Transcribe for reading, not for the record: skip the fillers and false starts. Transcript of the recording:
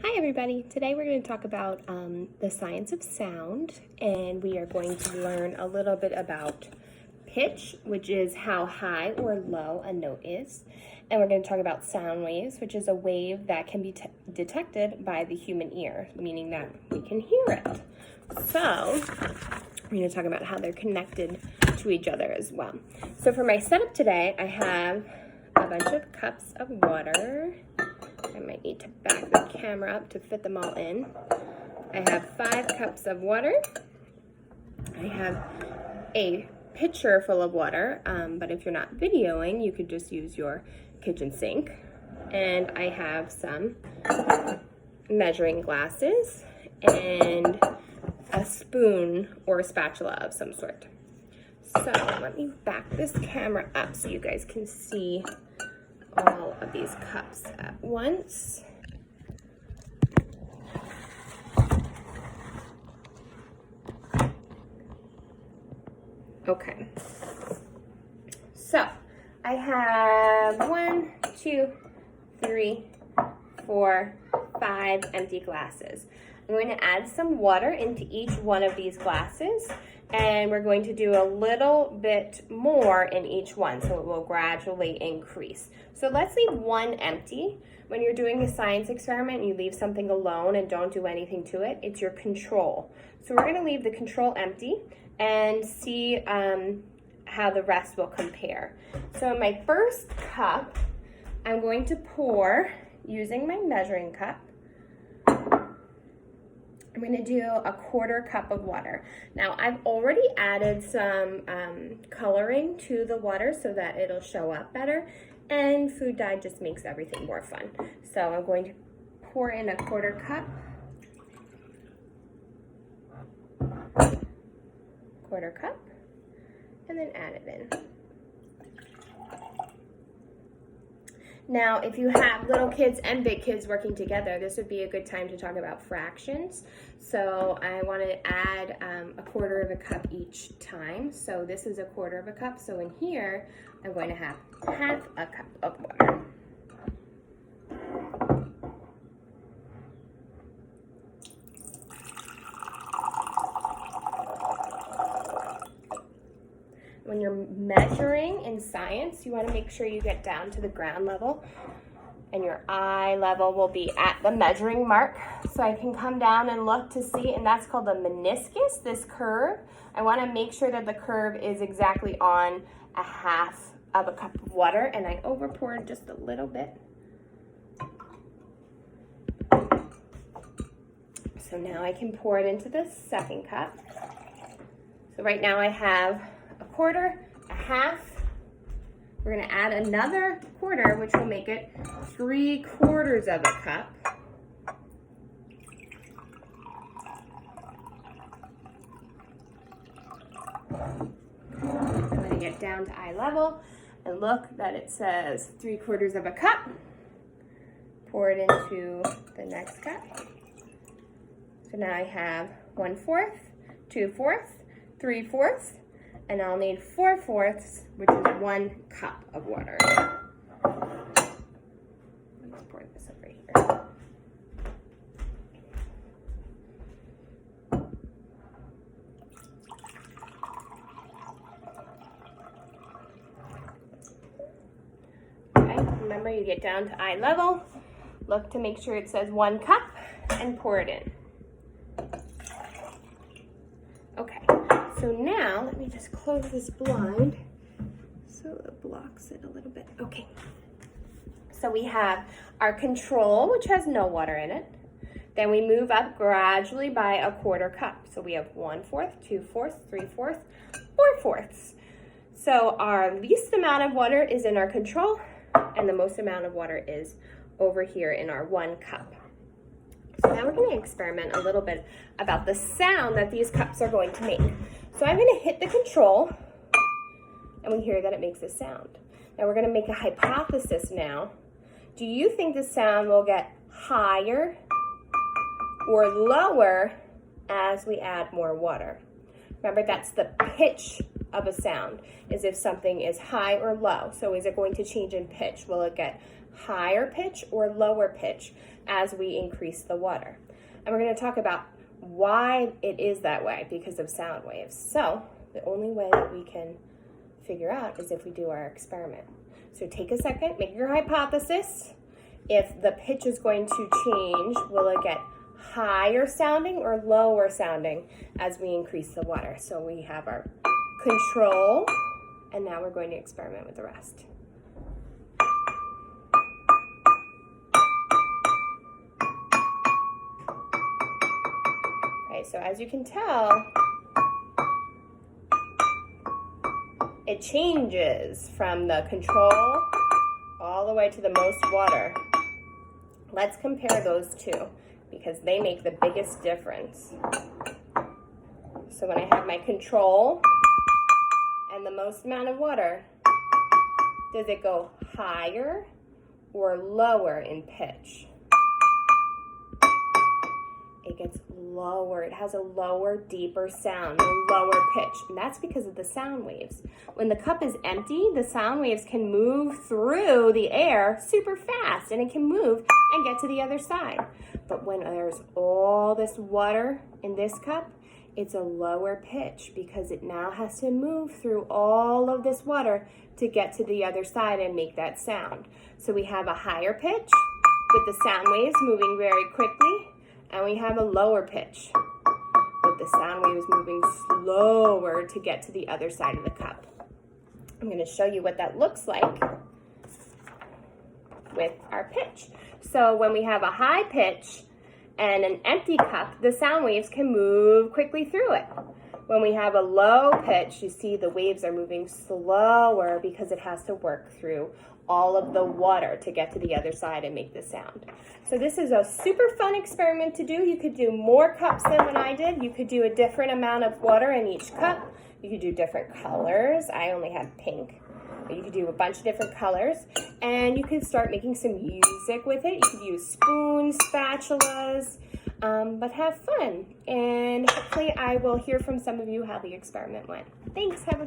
Hi everybody, today we're going to talk about the science of sound, and we are going to learn a little bit about pitch, which is how high or low a note is, and we're going to talk about sound waves, which is a wave that can be detected by the human ear, meaning that we can hear it. So we're going to talk about how they're connected to each other as well. So for my setup today, I have a bunch of cups of water. I might need to back the camera up to fit them all in. I have 5 cups of water. I have a pitcher full of water, but if you're not videoing, you could just use your kitchen sink. And I have some measuring glasses and a spoon or a spatula of some sort. So let me back this camera up so you guys can see all of these cups at once. Okay, so I have 1, 2, 3, 4, 5 empty glasses. I'm going to add some water into each one of these glasses, and we're going to do a little bit more in each one, so it will gradually increase. So let's leave one empty. When you're doing a science experiment, you leave something alone and don't do anything to it. It's your control. So we're going to leave the control empty and see how the rest will compare. So in my first cup, I'm going to pour, using my measuring cup, I'm going to do a 1/4 cup of water. Now I've already added some coloring to the water so that it'll show up better, and food dye just makes everything more fun. So I'm going to pour in a 1/4 cup, 1/4 cup, and then add it in. Now, if you have little kids and big kids working together, this would be a good time to talk about fractions. So I want to add a 1/4 cup each time. So this is a 1/4 cup. So in here, I'm going to have 1/2 cup of water. When you're measuring in science, you want to make sure you get down to the ground level, and your eye level will be at the measuring mark. So I can come down and look to see, and that's called the meniscus, this curve. I want to make sure that the curve is exactly on 1/2 cup of water, and I over poured just a little bit. So now I can pour it into the second cup. So right now I have 1/4, 1/2. We're going to add another 1/4, which will make it 3/4 cup. I'm going to get down to eye level and look that it says 3/4 cup. Pour it into the next cup. So now I have 1/4, 2/4, 3/4. And I'll need 4/4, which is 1 cup of water. Let's pour this over here. Okay, remember you get down to eye level, look to make sure it says 1 cup, and pour it in. Okay. So now, let me just close this blind so it blocks it a little bit. Okay. So we have our control, which has no water in it. Then we move up gradually by a 1/4 cup. So we have 1/4, 2/4, 3/4, 4/4. So our least amount of water is in our control, and the most amount of water is over here in our 1 cup. So now we're going to experiment a little bit about the sound that these cups are going to make. So I'm going to hit the control, and we hear that it makes a sound. Now we're going to make a hypothesis now. Do you think the sound will get higher or lower as we add more water? Remember, that's the pitch of a sound, is if something is high or low. So is it going to change in pitch? Will it get higher pitch or lower pitch as we increase the water. And we're going to talk about why it is that way because of sound waves. So the only way that we can figure out is if we do our experiment. So take a second, make your hypothesis. If the pitch is going to change, will it get higher sounding or lower sounding as we increase the water? So we have our control, and now we're going to experiment with the rest. Okay, so as you can tell, it changes from the control all the way to the most water. Let's compare those two because they make the biggest difference. So when I have my control and the most amount of water, does it go higher or lower in pitch? It gets lower. It has a lower, deeper sound, a lower pitch. And that's because of the sound waves. When the cup is empty, the sound waves can move through the air super fast, and it can move and get to the other side. But when there's all this water in this cup, it's a lower pitch because it now has to move through all of this water to get to the other side and make that sound. So we have a higher pitch with the sound waves moving very quickly, and we have a lower pitch with the sound waves moving slower to get to the other side of the cup. I'm going to show you what that looks like with our pitch. So when we have a high pitch and an empty cup, the sound waves can move quickly through it. When we have a low pitch, you see the waves are moving slower because it has to work through all of the water to get to the other side and make the sound. So this is a super fun experiment to do. You could do more cups than what I did. You could do a different amount of water in each cup. You could do different colors. I only had pink. But you could do a bunch of different colors. And you could start making some music with it. You could use spoons, spatulas, but have fun. And hopefully I will hear from some of you how the experiment went. Thanks. Have a